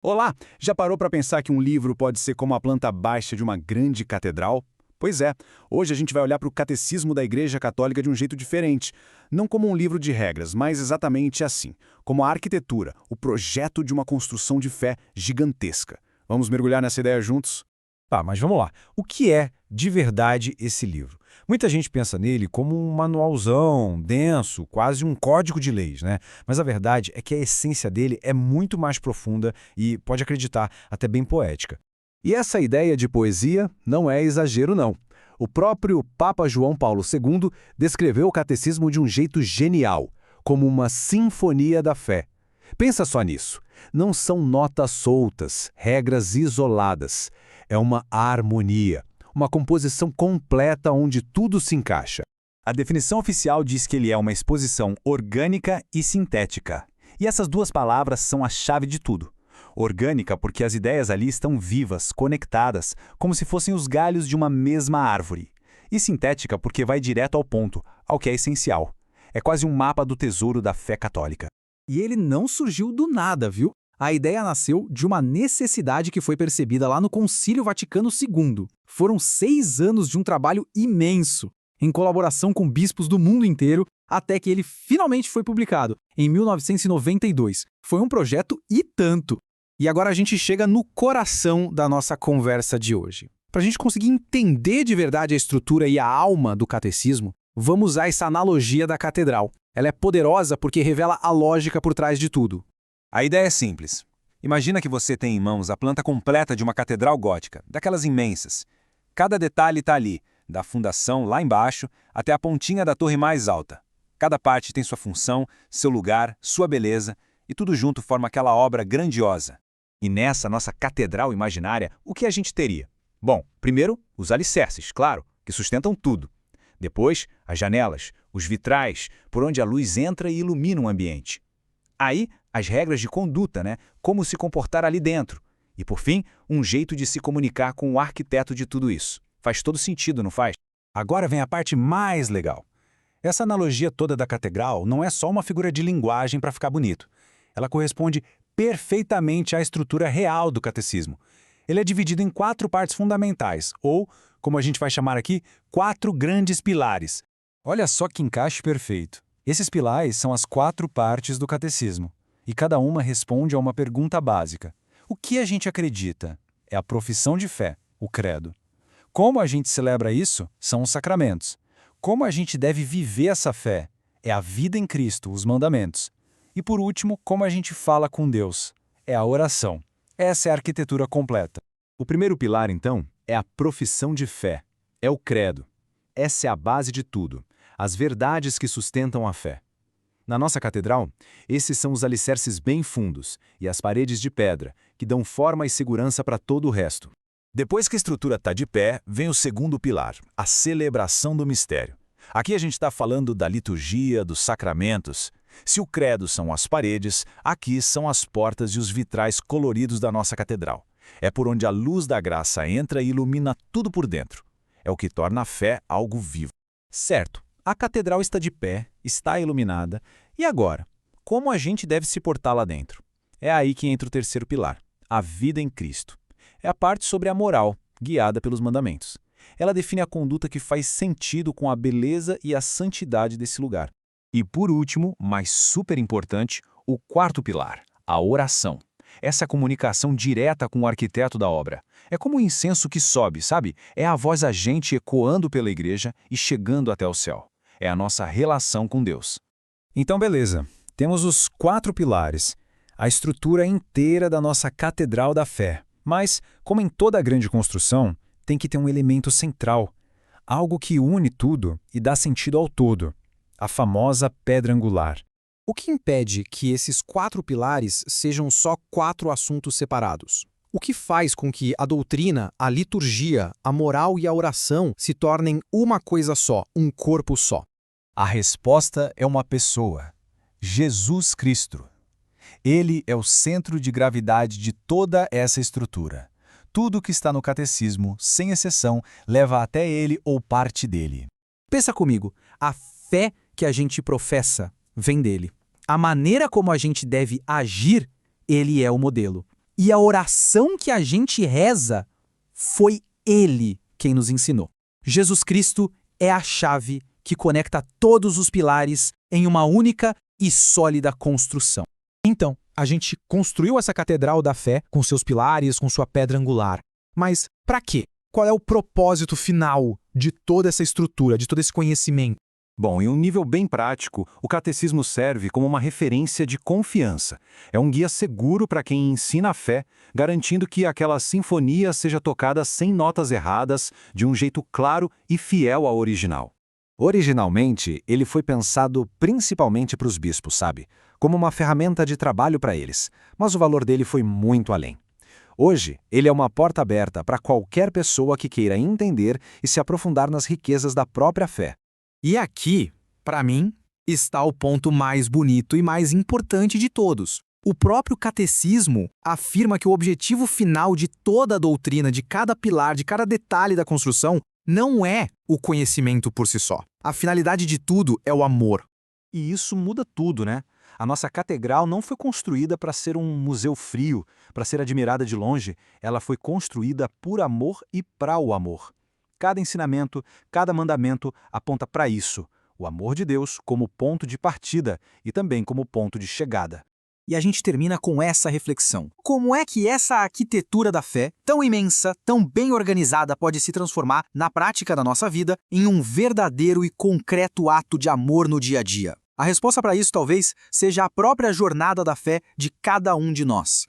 Olá! Já parou para pensar que um livro pode ser como a planta baixa de uma grande catedral? Pois é, hoje a gente vai olhar para o Catecismo da Igreja Católica de um jeito diferente. Não como um livro de regras, mas exatamente assim, como a arquitetura, o projeto de uma construção de fé gigantesca. Vamos mergulhar nessa ideia juntos? Tá, mas vamos lá. O que é, de verdade, esse livro? Muita gente pensa nele como um manualzão, denso, quase um código de leis, né? Mas a verdade é que a essência dele é muito mais profunda e, pode acreditar, até bem poética. E essa ideia de poesia não é exagero, não. O próprio Papa João Paulo II descreveu o catecismo de um jeito genial, como uma sinfonia da fé. Pensa só nisso. Não são notas soltas, regras isoladas. É uma harmonia, uma composição completa onde tudo se encaixa. A definição oficial diz que ele é uma exposição orgânica e sintética. E essas duas palavras são a chave de tudo. Orgânica porque as ideias ali estão vivas, conectadas, como se fossem os galhos de uma mesma árvore. E sintética porque vai direto ao ponto, ao que é essencial. É quase um mapa do tesouro da fé católica. E ele não surgiu do nada, viu? A ideia nasceu de uma necessidade que foi percebida lá no Concílio Vaticano II. Foram 6 anos de um trabalho imenso, em colaboração com bispos do mundo inteiro, até que ele finalmente foi publicado, em 1992. Foi um projeto e tanto. E agora a gente chega no coração da nossa conversa de hoje. Para a gente conseguir entender de verdade a estrutura e a alma do catecismo, vamos usar essa analogia da catedral. Ela é poderosa porque revela a lógica por trás de tudo. A ideia é simples. Imagina que você tem em mãos a planta completa de uma catedral gótica, daquelas imensas. Cada detalhe está ali, da fundação lá embaixo até a pontinha da torre mais alta. Cada parte tem sua função, seu lugar, sua beleza, e tudo junto forma aquela obra grandiosa. E nessa nossa catedral imaginária, o que a gente teria? Bom, primeiro, os alicerces, claro, que sustentam tudo. Depois, as janelas, os vitrais, por onde a luz entra e ilumina o ambiente. Aí, as regras de conduta, né? Como se comportar ali dentro. E, por fim, um jeito de se comunicar com o arquiteto de tudo isso. Faz todo sentido, não faz? Agora vem a parte mais legal. Essa analogia toda da catedral não é só uma figura de linguagem para ficar bonito. Ela corresponde perfeitamente à estrutura real do catecismo. Ele é dividido em 4 partes fundamentais, ou, como a gente vai chamar aqui, 4 grandes pilares. Olha só que encaixe perfeito. Esses pilares são as 4 partes do catecismo, e cada uma responde a uma pergunta básica. O que a gente acredita? É a profissão de fé, o credo. Como a gente celebra isso? São os sacramentos. Como a gente deve viver essa fé? É a vida em Cristo, os mandamentos. E por último, como a gente fala com Deus? É a oração. Essa é a arquitetura completa. O primeiro pilar, então, é a profissão de fé. É o credo. Essa é a base de tudo. As verdades que sustentam a fé. Na nossa catedral, esses são os alicerces bem fundos e as paredes de pedra, que dão forma e segurança para todo o resto. Depois que a estrutura está de pé, vem o segundo pilar, a celebração do mistério. Aqui a gente está falando da liturgia, dos sacramentos. Se o credo são as paredes, aqui são as portas e os vitrais coloridos da nossa catedral. É por onde a luz da graça entra e ilumina tudo por dentro. É o que torna a fé algo vivo. Certo, a catedral está de pé, está iluminada. E agora? Como a gente deve se portar lá dentro? É aí que entra o terceiro pilar, a vida em Cristo. É a parte sobre a moral, guiada pelos mandamentos. Ela define a conduta que faz sentido com a beleza e a santidade desse lugar. E por último, mas super importante, o quarto pilar, a oração. Essa comunicação direta com o arquiteto da obra. É como um incenso que sobe, sabe? É a voz agente ecoando pela igreja e chegando até o céu. É a nossa relação com Deus. Então, beleza. Temos os 4 pilares, a estrutura inteira da nossa catedral da fé. Mas, como em toda grande construção, tem que ter um elemento central, algo que une tudo e dá sentido ao todo, a famosa pedra angular. O que impede que esses 4 pilares sejam só 4 assuntos separados? O que faz com que a doutrina, a liturgia, a moral e a oração se tornem uma coisa só, um corpo só? A resposta é uma pessoa, Jesus Cristo. Ele é o centro de gravidade de toda essa estrutura. Tudo que está no catecismo, sem exceção, leva até ele ou parte dele. Pensa comigo, a fé que a gente professa vem dele. A maneira como a gente deve agir, ele é o modelo. E a oração que a gente reza foi Ele quem nos ensinou. Jesus Cristo é a chave que conecta todos os pilares em uma única e sólida construção. Então, a gente construiu essa catedral da fé com seus pilares, com sua pedra angular. Mas para quê? Qual é o propósito final de toda essa estrutura, de todo esse conhecimento? Bom, em um nível bem prático, o catecismo serve como uma referência de confiança. É um guia seguro para quem ensina a fé, garantindo que aquela sinfonia seja tocada sem notas erradas, de um jeito claro e fiel ao original. Originalmente, ele foi pensado principalmente para os bispos, sabe? Como uma ferramenta de trabalho para eles, mas o valor dele foi muito além. Hoje, ele é uma porta aberta para qualquer pessoa que queira entender e se aprofundar nas riquezas da própria fé. E aqui, para mim, está o ponto mais bonito e mais importante de todos. O próprio catecismo afirma que o objetivo final de toda a doutrina, de cada pilar, de cada detalhe da construção, não é o conhecimento por si só. A finalidade de tudo é o amor. E isso muda tudo, né? A nossa catedral não foi construída para ser um museu frio, para ser admirada de longe. Ela foi construída por amor e para o amor. Cada ensinamento, cada mandamento aponta para isso, o amor de Deus como ponto de partida e também como ponto de chegada. E a gente termina com essa reflexão. Como é que essa arquitetura da fé, tão imensa, tão bem organizada, pode se transformar na prática da nossa vida em um verdadeiro e concreto ato de amor no dia a dia? A resposta para isso talvez seja a própria jornada da fé de cada um de nós.